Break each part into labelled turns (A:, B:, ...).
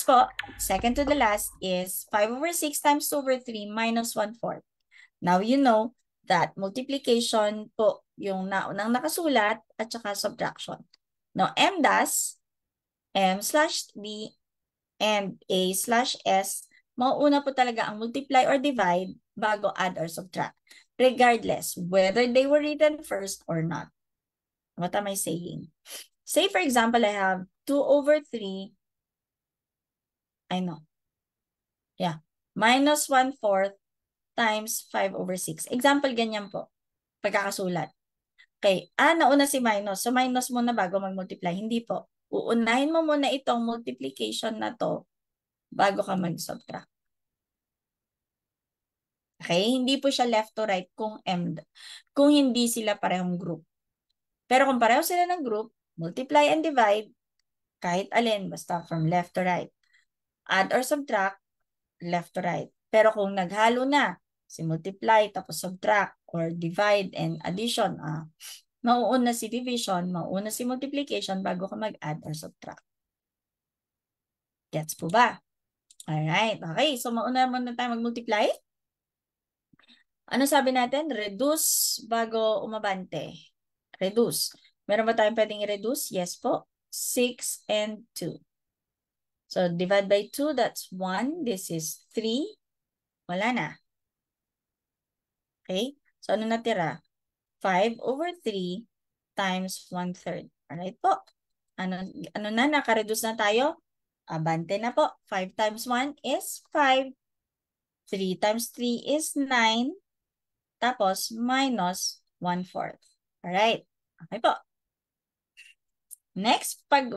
A: po, second to the last is 5/6 times 2/3 minus 1/4. Now you know that multiplication po yung naunang nakasulat at saka subtraction. Now M does, M/D and A/S, mauuna po talaga ang multiply or divide bago add or subtract, regardless whether they were written first or not. What am I saying? Say for example, I have 2/3, I know, yeah, minus 1/4 times 5/6. Example, ganyan po, pagkakasulat. Okay, nauna si minus. So minus muna bago mag-multiply. Hindi po. Uunahin mo muna itong multiplication na to bago ka mag-subtract. Okay, hindi po siya left to right kung hindi sila parehong group. Pero kung pareho sila ng group, multiply and divide, kahit alin, basta from left to right. Add or subtract, left to right. Pero kung naghalo na, si multiply tapos subtract or divide and addition, mauuna si division, mauuna si multiplication bago ka mag-add or subtract. Gets po ba? Alright, okay. So mauna muna tayo mag-multiply. Ano sabi natin? Reduce bago umabante. Reduce. Meron ba tayong pwedeng i-reduce? Yes po. 6 and 2. So divide by 2, that's 1. This is 3. Wala na. Okay? So ano natira? 5/3 times 1/3. Alright po. Ano na, nakareduce na tayo? Abante na po. 5 times 1 is 5. 3 times 3 is 9. Tapos, minus 1/4. Alright. Okay po. Next, pag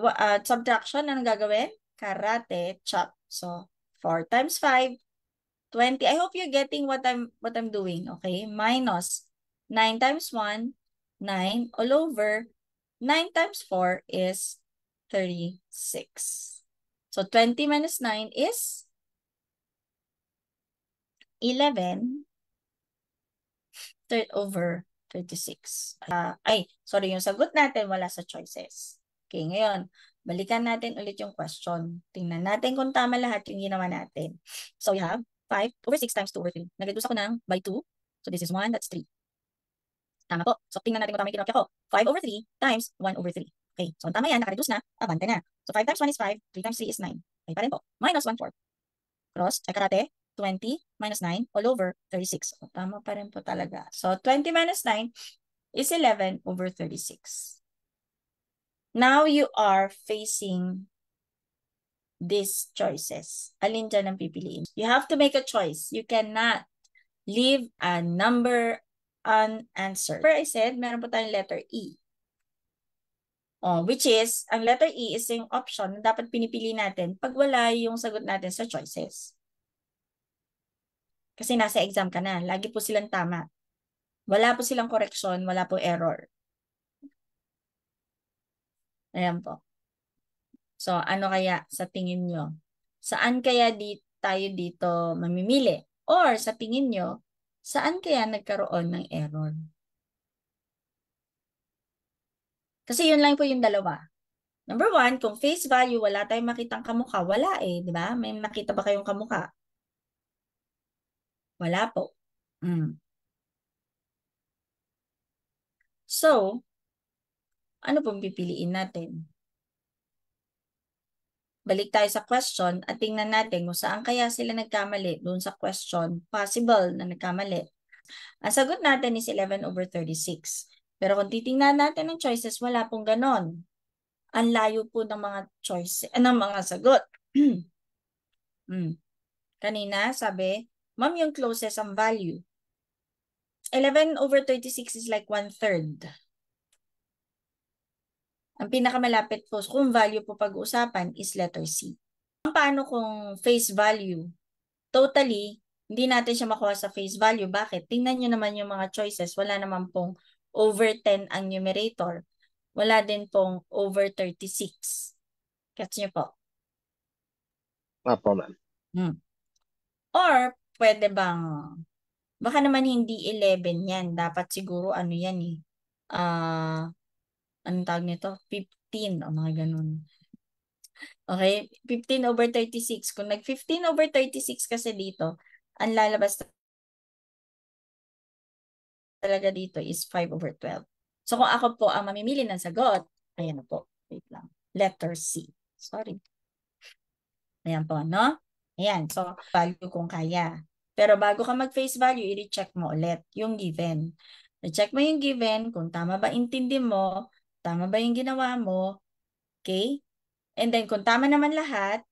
A: subtraction, anong gagawin? Karate, chop. So, 4 times 5, 20. I hope you're getting what I'm doing. Okay? Minus 9 times 1, 9 all over 9 times 4 is 36. So 20 minus 9 is 11 over 36. Sorry, yung sagot natin wala sa choices. Okay, ngayon, balikan natin ulit yung question. Tingnan natin kung tama lahat yung ginawa natin. So we have 5/6 times 2/3. Nag-reduce ako ng by 2. So this is 1, that's 3. Tama po. So tingnan natin kung tama yung kinopya ko. 5/3 times 1/3. Okay, so tama yan, naka-reduce na, abante na. So 5 times 1 is 5, 3 times 3 is 9. Okay pa rin po. Minus 1/4. Cross, karate, 20 minus 9 all over 36. So, tama pa rin po talaga. So 20 minus 9 is 11/36. Now you are facing these choices. Alin dyan ang pipiliin? You have to make a choice. You cannot leave a number unanswered. I said, meron po tayong letter E. Which is, ang letter E is yung option na dapat pinipili natin pag wala yung sagot natin sa choices. Kasi nasa exam ka na. Lagi po silang tama. Wala po silang correction, wala po error. Ayan po. So, ano kaya sa tingin nyo? Saan kaya tayo dito mamimili? Or sa tingin nyo, saan kaya nagkaroon ng error? Kasi yun lang po yung dalawa. Number 1, kung face value, wala tayong makitang kamukha. Wala eh, di ba? May nakita ba kayong kamukha? Wala po. So, ano pong pipiliin natin? Balik tayo sa question at tingnan natin kung saan kaya sila nagkamali doon sa question. Possible na nagkamali. Ang sagot natin is 11/36. Pero kung titingnan natin ng choices, wala pong ganon. Ang layo po ng mga choices, ng mga sagot. Kanina, sabi, ma'am, yung closest ang value. 11/36 is like 1/3. Ang pinakamalapit po, kung value po pag-uusapan, is letter C. Paano kung face value? Totally, hindi natin siya makuha sa face value. Bakit? Tingnan nyo naman yung mga choices. Wala naman pong over 10 ang numerator. Wala din pong over 36. Catch nyo po?
B: Opo, ma'am.
A: Or, pwede bang, baka naman hindi 11 yan. Dapat siguro ano yan eh. Anong tawag nito? 15 o mga ganun. Okay? 15/36. Kung nag-15/36 kasi dito, ang lalabas talaga dito is 5/12. So kung ako po ang mamimili ng sagot, ayan na po. Wait lang. Letter C. Sorry. Ayan po, no? Ayan. So, value kung kaya. Pero bago ka mag-face value, i-recheck mo ulit yung given. I-check mo yung given, kung tama ba intindi mo, tama ba yung ginawa mo, okay? And then, kung tama naman lahat,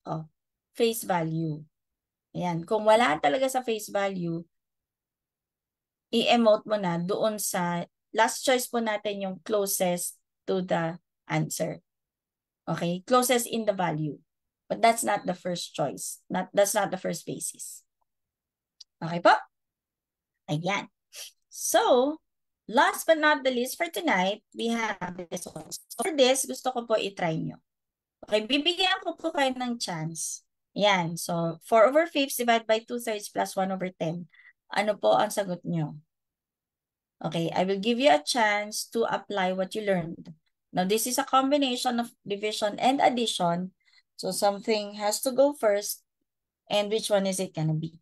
A: oh, face value. Ayan. Kung wala talaga sa face value, i-emote mo na doon sa last choice po natin yung closest to the answer. Okay? Closest in the value. But that's not the first choice. That's not the first basis. Okay po? Ayan. So, last but not the least for tonight, we have this one. So for this, gusto ko po i-try nyo. Okay, bibigyan ko po kayo ng chance. Yan. So, 4/5 divided by 2/3 plus 1/10. Ano po ang sagot nyo? Okay, I will give you a chance to apply what you learned. Now, this is a combination of division and addition. So, something has to go first. And which one is it gonna be?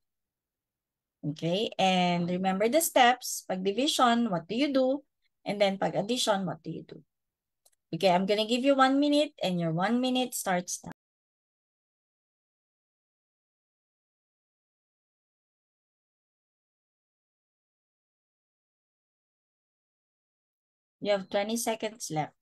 A: Okay, and remember the steps. Pag division, what do you do? And then pag addition, what do you do? Okay, I'm gonna give you 1 minute and your 1 minute starts now. You have 20 seconds left.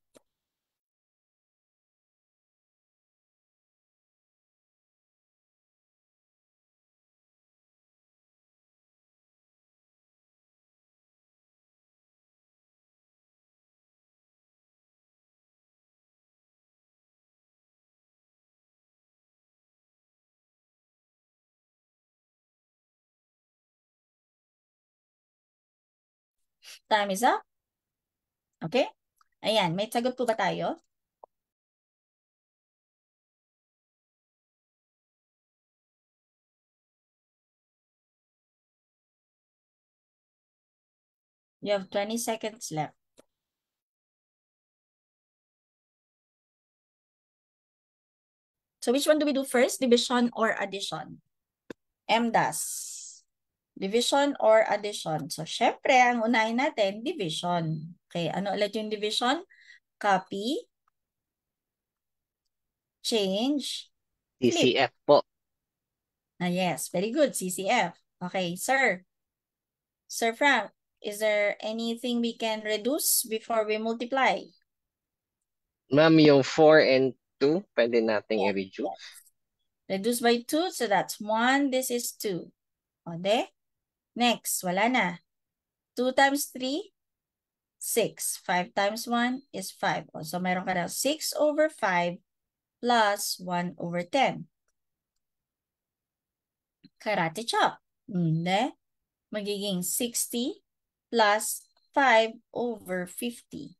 A: Time is up. Okay? Ayan, may sagot po ba tayo? You have 20 seconds left. So which one do we do first? Division or addition? MDAS. Division or addition? So syempre, ang unahin natin, division. Okay, ano ulit yung division? Copy, change, flip.
B: DCF po.
A: Yes, very good, CCF. Okay, sir. Sir Frank, is there anything we can reduce before we multiply?
B: Ma'am, yung 4 and 2, pwede nating
A: Yes.
B: i-reduce.
A: Reduce by 2, so that's 1, this is 2. O, de? Next, wala na. 2 times 3, 6. 5 times 1 is 5. O, so meron ka na 6/5 plus 1/10. Karate chop. De? Magiging 60 plus 5/50.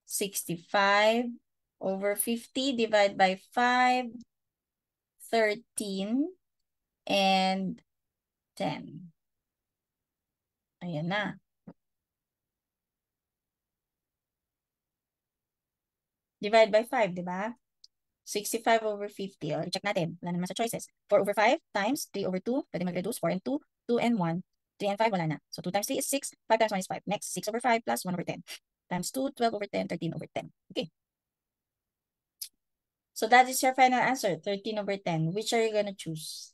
A: 65/50 divided by 5, 13, and 10. Ayan na. Divide by 5, di ba? 65/50. O, check natin. Wala naman sa choices. 4/5 times 3/2. Pwede mag-reduce. 4 and 2. 2 and 1. 3 and 5, wala na. So 2 times 3 is 6. 5 times 1 is 5. Next, 6/5 plus 1/10. Times 2, 12/10, 13/10. Okay. So that is your final answer, 13/10. Which are you gonna choose?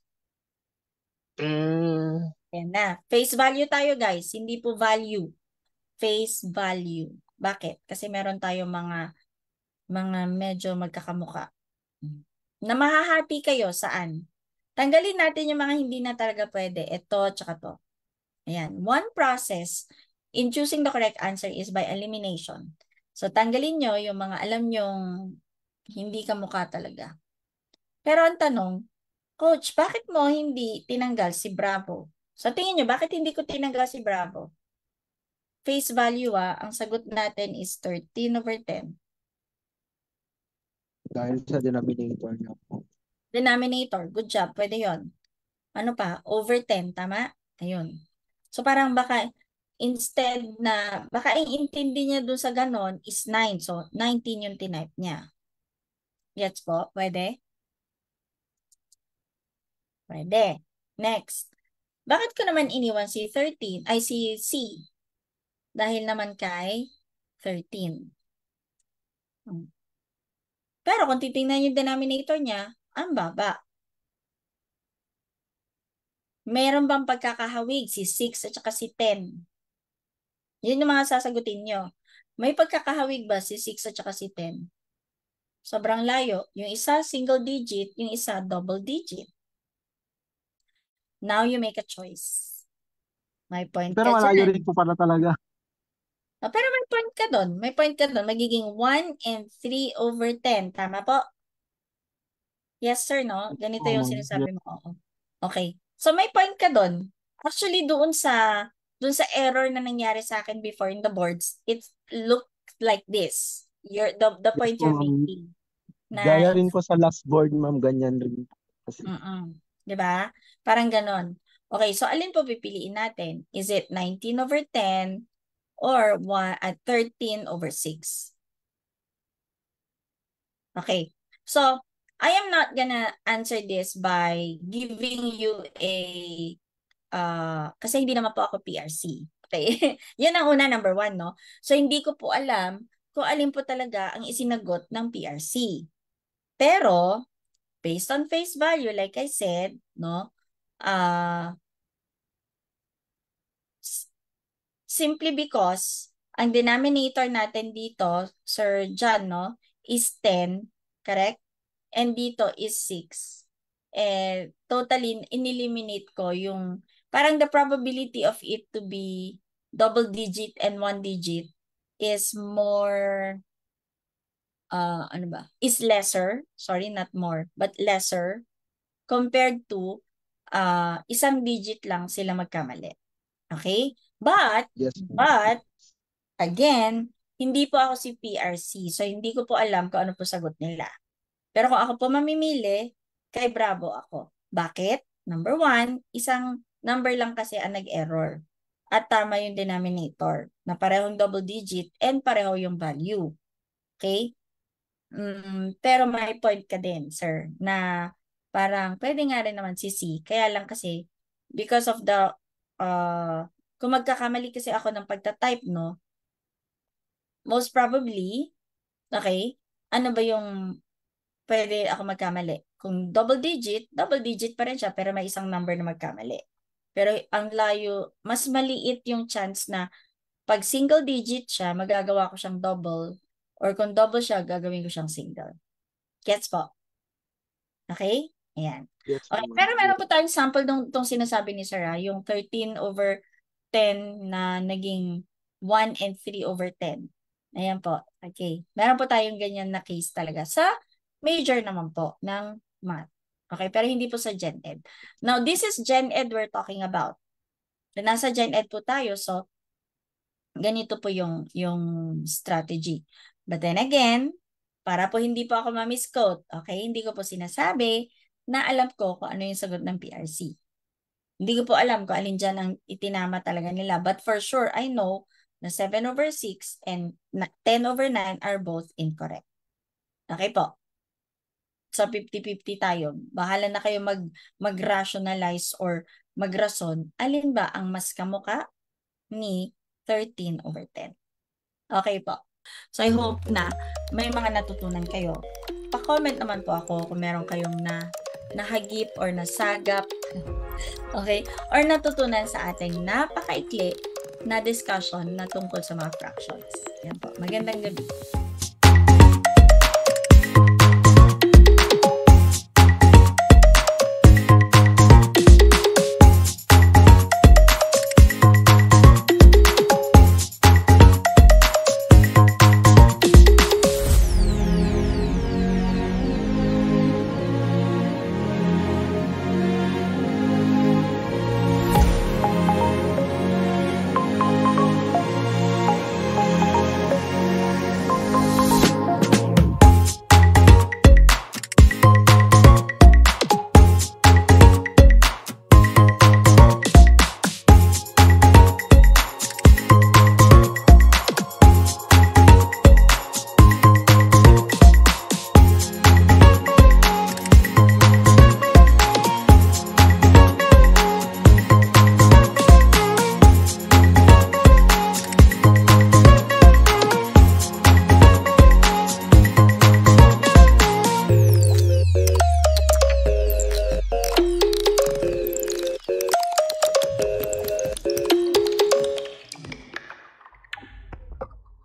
A: Ayan na. Face value tayo, guys. Hindi po value. Face value. Bakit? Kasi meron tayo mga medyo magkakamuka. Na mahahati kayo saan? Tanggalin natin yung mga hindi na talaga pwede. Ito, tsaka to. Ayan. One process in choosing the correct answer is by elimination. So, tanggalin nyo yung mga alam nyong hindi kamukha talaga. Pero ang tanong, Coach, bakit mo hindi tinanggal si Bravo? Sa tingin nyo, bakit hindi ko tinanggal si Bravo? Face value, ang sagot natin is 13/10.
C: Dahil sa denominator niya po.
A: Denominator, good job, pwede yon. Ano pa? Over 10, tama? Ayun. So parang baka instead na, baka ang intindi niya dun sa ganon is 9. So 19 yung tinype niya. Gets po? Pwede? Pwede. Next. Bakit ko naman iniwan si 13? Ay, si C. Dahil naman kay 13. Pero kung titingnan yung denominator niya, ang baba. Meron bang pagkakahawig si 6 at saka si 10? Yun yung mga sasagutin nyo. May pagkakahawig ba si 6 at saka si 10? Sobrang layo. Yung isa single digit, yung isa double digit. Now you make a choice. May point
C: Pero
A: ka
C: malayo
A: dyan.
C: rin po pala talaga.
A: Pero may point ka doon. May point ka doon. Magiging 1 and 3 over 10. Tama po? Yes, sir, no? Ganito yung sinasabi mo. Oo. Okay. So may point ka doon. Actually, doon sa error na nangyari sa akin before in the boards, it looked like this. The point you're making.
C: Gaya rin po sa last board, ma'am, ganyan rin. Kasi,
A: Di ba? Parang ganon. Okay, so alin po pipiliin natin? Is it 19 over 10 or 13 over 6? Okay, so I am not gonna answer this by giving you a, kasi hindi naman po ako PRC. Okay, yun ang una, number 1, no? So hindi ko po alam kung alin po talaga ang isinagot ng PRC. Pero, based on face value, like I said, no, simply because ang denominator natin dito, Sir John, no, is 10, correct? And dito is 6. And totally, ineliminate ko yung, parang the probability of it to be double digit and 1 digit is more, ano ba? Is lesser, sorry, not more, but lesser compared to isang digit lang sila magkamali. Okay? But,
C: yes,
A: again, hindi po ako si PRC. So, hindi ko po alam kung ano po sagot nila. Pero kung ako po mamimili, kay Bravo ako. Bakit? Number 1, isang number lang kasi ang nag-error. At tama yung denominator na parehong double digit and pareho yung value. Okay? Pero may point ka din, sir, na parang pwede nga rin naman si C. Kaya lang kasi, because of the, kung magkakamali kasi ako ng pagta-type, no, most probably, okay, ano ba yung pwede ako magkamali? Kung double digit pa rin siya, pero may isang number na magkamali. Pero ang layo, mas maliit yung chance na pag single digit siya, magagawa ko siyang double, or kung double siya, gagawin ko siyang single. Gets po? Okay? Ayan.
C: yes,
A: Okay, pero meron po tayong sample tong sinasabi ni Sarah, yung 13 over 10 na naging 1 and 3 over 10. Ayan po. Okay. Meron po tayong ganyan na case talaga sa major naman po ng math. Okay, pero hindi po sa Gen Ed. Now, this is Gen Ed we're talking about. So, nasa Gen Ed po tayo, so ganito po yung strategy. But then again, para po hindi po ako ma-misquote, okay, hindi ko po sinasabi na alam ko kung ano yung sagot ng PRC. Hindi ko po alam kung alin dyan ang itinama talaga nila. But for sure, I know na 7 over 6 and 10 over 9 are both incorrect. Okay po. So 50-50 tayo. Bahala na kayo mag-rationalize or magrason. Alin ba ang mas kamuka ni 13 over 10? Okay po. So I hope na may mga natutunan kayo. Pa-comment naman po ako kung meron kayong nahagip or nasagap. Okay? Or natutunan sa ating napakaikli na discussion na tungkol sa mga fractions. Yan po. Magandang gabi.